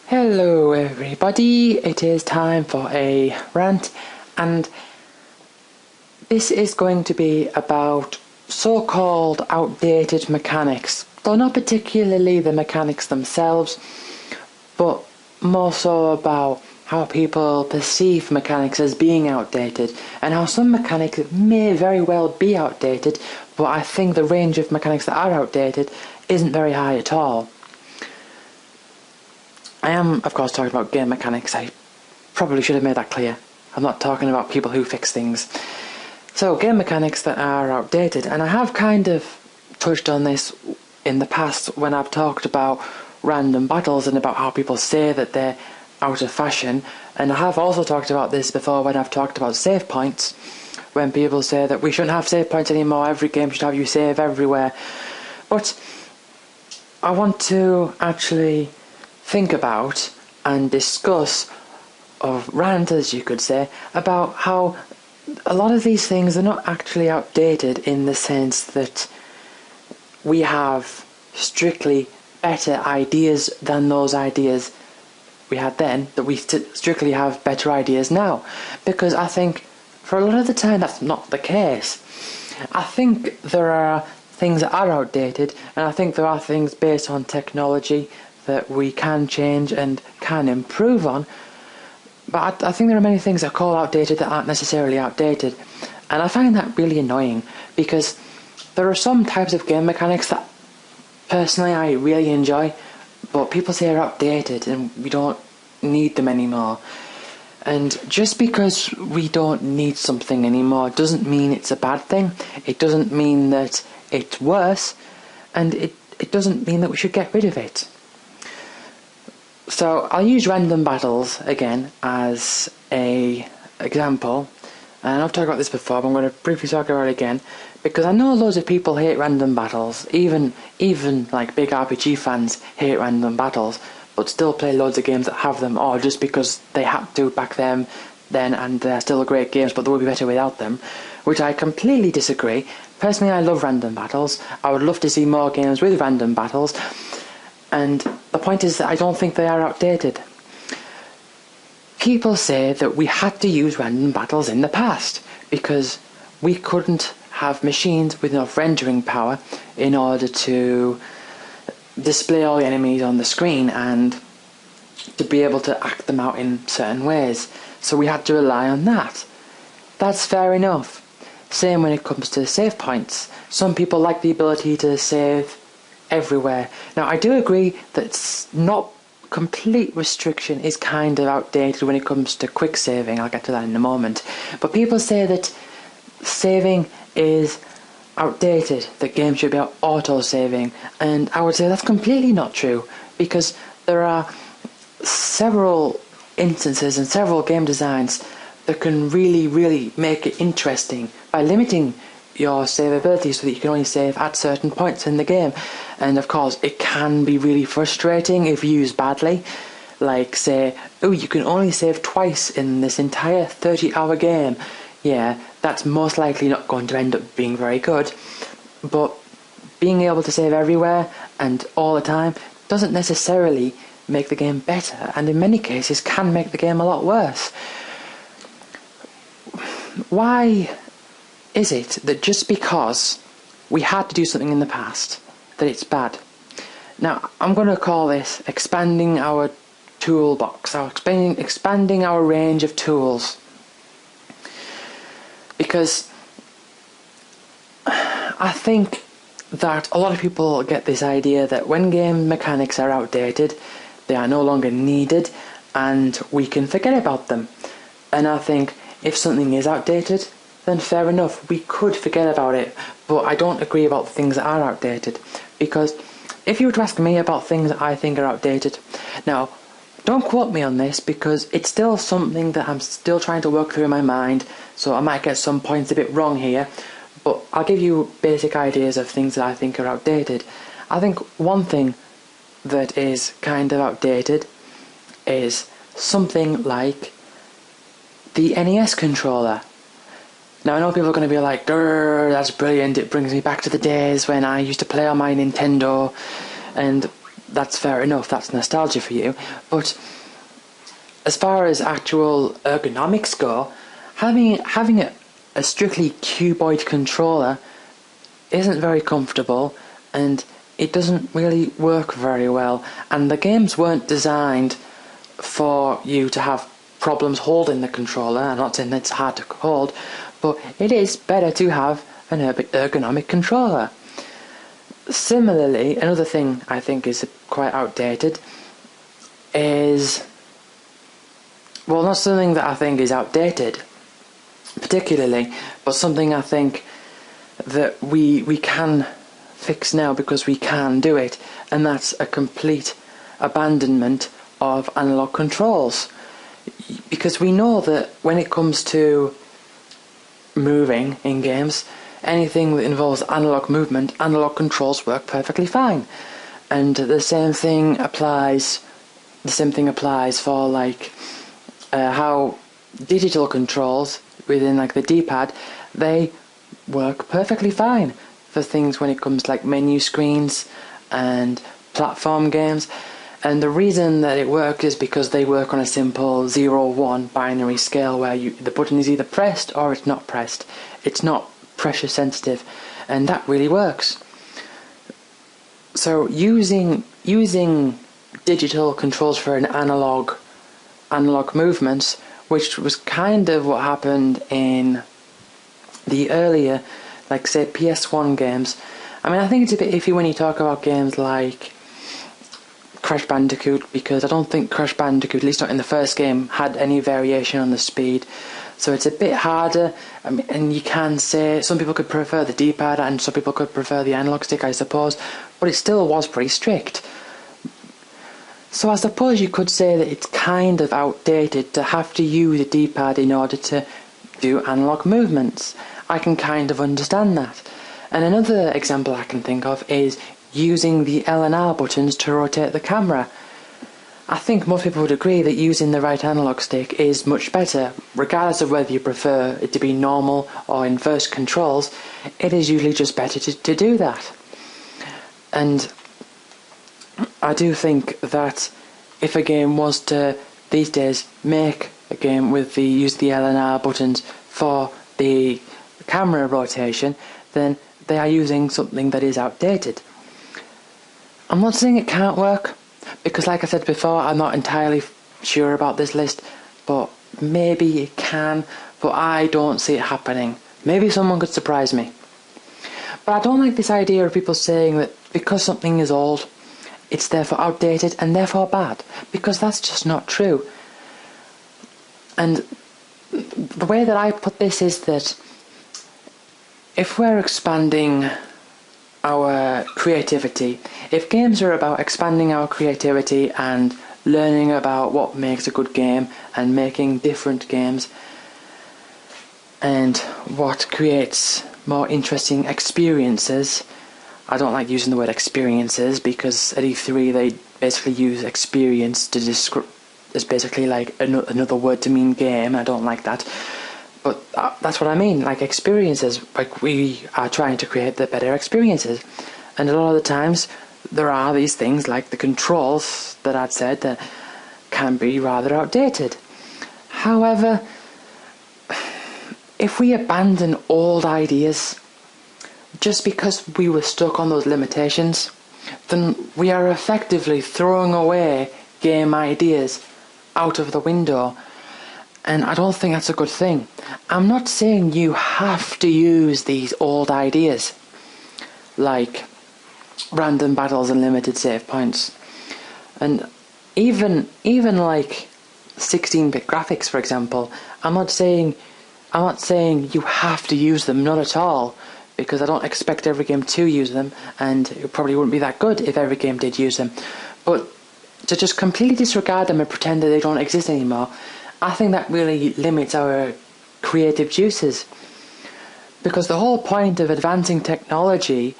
Hello everybody, it is time for a rant, and this is going to be about so-called outdated mechanics, though not particularly the mechanics themselves, but more so about how people perceive mechanics as being outdated, and how some mechanics may very well be outdated, but I think the range of mechanics that are outdated isn't very high at all. I am, of course, talking about game mechanics. I probably should have made that clear. I'm not talking about people who fix things. So, game mechanics that are outdated, and I have kind of touched on this in the past when I've talked about random battles and about how people say that they're out of fashion, and I have also talked about this before when I've talked about save points, when people say that we shouldn't have save points anymore, every game should have you save everywhere. But I want to actually think about and discuss, or rant as you could say, about how a lot of these things are not actually outdated in the sense that we have strictly better ideas than those ideas we had then, that we strictly have better ideas now. Because I think for a lot of the time that's not the case. I think there are things that are outdated, and I think there are things based on technology that we can change and can improve on, but I think there are many things that are called outdated that aren't necessarily outdated, and I find that really annoying, because there are some types of game mechanics that personally I really enjoy, but people say are outdated and we don't need them anymore. And just because we don't need something anymore doesn't mean it's a bad thing. It doesn't mean that it's worse, and it doesn't mean that we should get rid of it. So I'll use random battles again as a example, and I've talked about this before, but I'm going to briefly talk about it again, because I know loads of people hate random battles, even like big RPG fans hate random battles, but still play loads of games that have them, or just because they had to back then, and they're still great games, but they would be better without them, which I completely disagree. Personally, I love random battles. I would love to see more games with random battles, and the point is that I don't think they are outdated. People say that we had to use random battles in the past because we couldn't have machines with enough rendering power in order to display all the enemies on the screen and to be able to act them out in certain ways. So we had to rely on that. That's fair enough. Same when it comes to save points. Some people like the ability to save everywhere. Now, I do agree that not complete restriction is kind of outdated when it comes to quick saving. I'll get to that in a moment. But people say that saving is outdated, that games should be auto-saving, and I would say that's completely not true, because there are several instances and several game designs that can really make it interesting by limiting your save ability so that you can only save at certain points in the game. And of course it can be really frustrating if used badly, like say, oh, you can only save twice in this entire 30-hour game. Yeah, that's most likely not going to end up being very good, but being able to save everywhere and all the time doesn't necessarily make the game better, and in many cases can make the game a lot worse. Why is it that just because we had to do something in the past that it's bad? Now, I'm going to call this expanding our toolbox, expanding our range of tools, because I think that a lot of people get this idea that when game mechanics are outdated, they are no longer needed and we can forget about them. And I think if something is outdated, then fair enough, we could forget about it. But I don't agree about the things that are outdated, because if you were to ask me about things that I think are outdated, now don't quote me on this because it's still something that I'm still trying to work through in my mind, so I might get some points a bit wrong here, but I'll give you basic ideas of things that I think are outdated. I think one thing that is kind of outdated is something like the NES controller. Now, I know people are going to be like, that's brilliant, it brings me back to the days when I used to play on my Nintendo, and that's fair enough, that's nostalgia for you, but as far as actual ergonomics go, having a strictly cuboid controller isn't very comfortable, and it doesn't really work very well, and the games weren't designed for you to have problems holding the controller. I'm not saying it's hard to hold, but it is better to have an ergonomic controller. Similarly, another thing I think is quite outdated is, well, not something that I think is outdated particularly, but something I think that we can fix now because we can do it, and that's a complete abandonment of analog controls. Because we know that when it comes to moving in games, anything that involves analog movement, analog controls work perfectly fine. And the same thing applies for like how digital controls within like the D-pad, they work perfectly fine for things when it comes to like menu screens and platform games. And the reason that it works is because they work on a simple 0-1 binary scale where the button is either pressed or it's not pressed. It's not pressure sensitive, and that really works. So using digital controls for an analog movements, which was kind of what happened in the earlier, like say PS1 games. I mean, I think it's a bit iffy when you talk about games like Crash Bandicoot, because I don't think Crash Bandicoot, at least not in the first game, had any variation on the speed. So it's a bit harder. I mean, and you can say some people could prefer the D-pad and some people could prefer the analog stick, I suppose, but it still was pretty strict. So I suppose you could say that it's kind of outdated to have to use a D-pad in order to do analog movements. I can kind of understand that. And another example I can think of is using the L and R buttons to rotate the camera. I think most people would agree that using the right analog stick is much better. Regardless of whether you prefer it to be normal or inverse controls, it is usually just better to do that. And I do think that if a game was to, these days, make a game with use the L and R buttons for the camera rotation, then they are using something that is outdated. I'm not saying it can't work, because like I said before, I'm not entirely sure about this list, but maybe it can, but I don't see it happening. Maybe someone could surprise me. But I don't like this idea of people saying that because something is old, it's therefore outdated and therefore bad, because that's just not true. And the way that I put this is that if we're expanding our creativity, if games are about expanding our creativity and learning about what makes a good game and making different games and what creates more interesting experiences. I don't like using the word experiences because at E3 they basically use experience to describe, it's basically like another word to mean game. I don't like that. But that's what I mean, like experiences, like we are trying to create the better experiences. And a lot of the times there are these things like the controls that I'd said that can be rather outdated. However, if we abandon old ideas just because we were stuck on those limitations, then we are effectively throwing away game ideas out of the window. And I don't think that's a good thing. I'm not saying you have to use these old ideas, like random battles and limited save points. And even like 16-bit graphics, for example, I'm not saying you have to use them, not at all, because I don't expect every game to use them, and it probably wouldn't be that good if every game did use them. But to just completely disregard them and pretend that they don't exist anymore, I think that really limits our creative juices. Because the whole point of advancing technology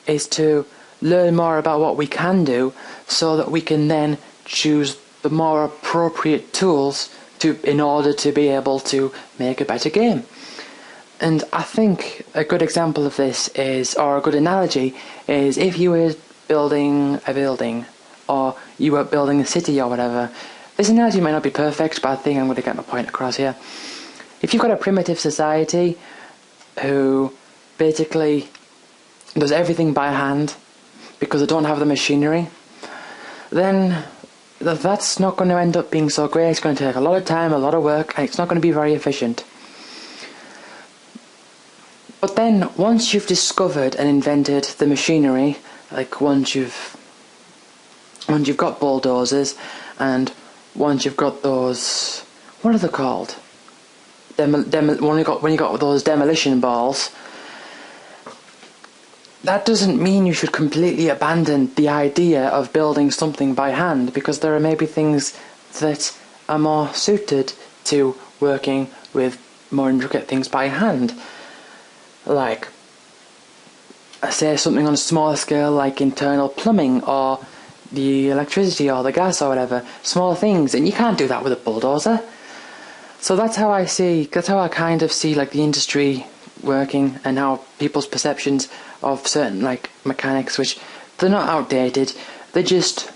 is to learn more about what we can do so that we can then choose the more appropriate tools in order to be able to make a better game. And I think a good example of this is, or a good analogy, is if you were building a building or you were building a city or whatever. This analogy might not be perfect, but I think I'm going to get my point across here. If you've got a primitive society who basically does everything by hand because they don't have the machinery, then that's not going to end up being so great. It's going to take a lot of time, a lot of work, and it's not going to be very efficient. But then, once you've discovered and invented the machinery, like once you've got bulldozers, and once you've got those, what are they called? When you got those demolition balls, that doesn't mean you should completely abandon the idea of building something by hand, because there are maybe things that are more suited to working with more intricate things by hand. Like, say something on a smaller scale like internal plumbing or the electricity or the gas or whatever, small things, and you can't do that with a bulldozer. So that's how I kind of see like the industry working, and how people's perceptions of certain like mechanics, which they're not outdated, they just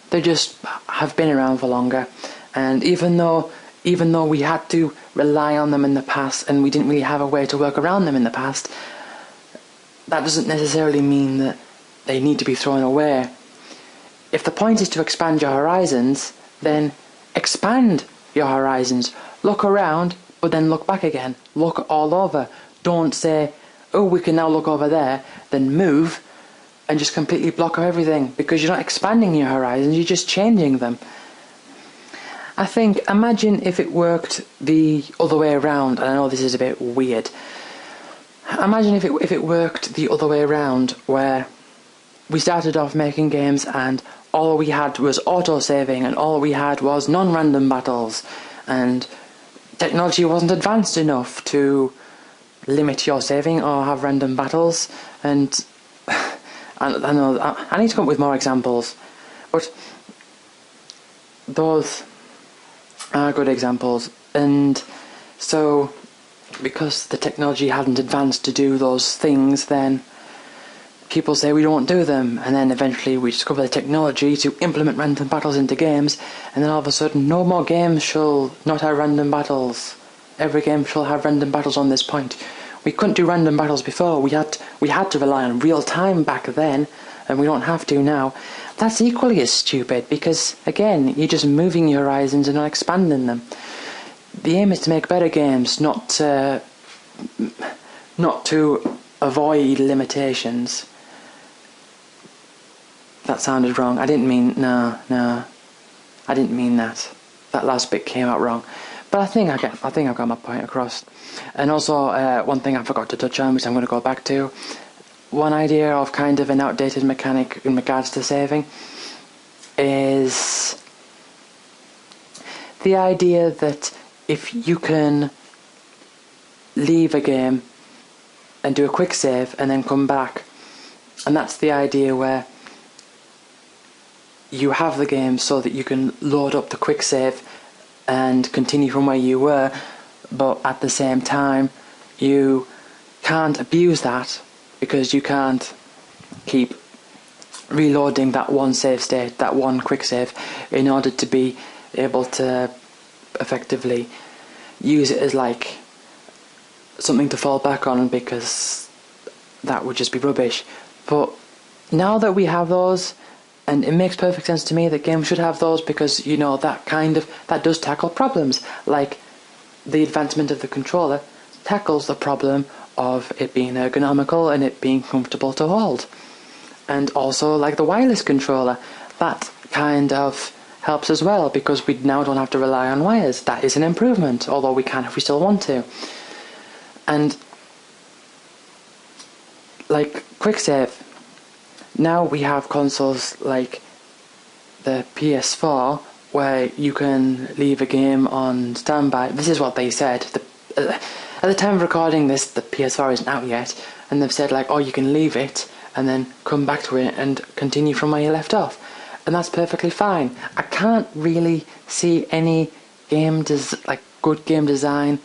have been around for longer. And even though we had to rely on them in the past and we didn't really have a way to work around them in the past, that doesn't necessarily mean that they need to be thrown away. If the point is to expand your horizons, then expand your horizons. Look around, but then look back again. Look all over. Don't say, oh, we can now look over there, then move and just completely block off everything, because you're not expanding your horizons, you're just changing them. I think, imagine if it worked the other way around, and I know this is a bit weird. Imagine if it worked the other way around, where we started off making games and all we had was auto-saving and all we had was non-random battles, and technology wasn't advanced enough to limit your saving or have random battles. And I know I need to come up with more examples, but those are good examples. And so, because the technology hadn't advanced to do those things, then people say we don't do them, and then eventually we discover the technology to implement random battles into games, and then all of a sudden no more games shall not have random battles. Every game shall have random battles on this point. We couldn't do random battles before. We had to rely on real time back then, and we don't have to now. That's equally as stupid, because again, you're just moving your horizons and not expanding them. The aim is to make better games, not to avoid limitations. That sounded wrong. I didn't mean no. I didn't mean that. That last bit came out wrong. But I think I've got my point across. And also, one thing I forgot to touch on, which I'm going to go back to. One idea of kind of an outdated mechanic in regards to saving is the idea that if you can leave a game and do a quick save and then come back, and that's the idea where you have the game so that you can load up the quick save and continue from where you were, but at the same time you can't abuse that, because you can't keep reloading that one save state, that one quick save, in order to be able to effectively use it as like something to fall back on, because that would just be rubbish. But now that we have those, and it makes perfect sense to me that games should have those, because you know that does tackle problems, like the advancement of the controller tackles the problem of it being ergonomical and it being comfortable to hold. And also like the wireless controller, that kind of helps as well, because we now don't have to rely on wires. That is an improvement, although we can if we still want to. And like quick save, now we have consoles like the PS4 where you can leave a game on standby. This is what they said. At the time of recording this, the PS4 isn't out yet, and they've said like, oh, you can leave it and then come back to it and continue from where you left off. And that's perfectly fine. I can't really see any good game design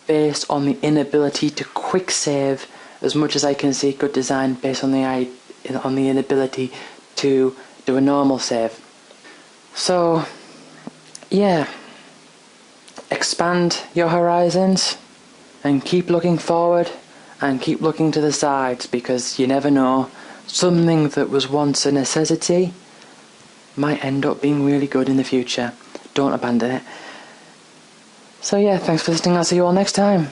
based on the inability to quick save, as much as I can see good design based on the inability to do a normal save. So, yeah, expand your horizons and keep looking forward and keep looking to the sides, because you never know, something that was once a necessity might end up being really good in the future. Don't abandon it. So yeah, thanks for listening. I'll see you all next time.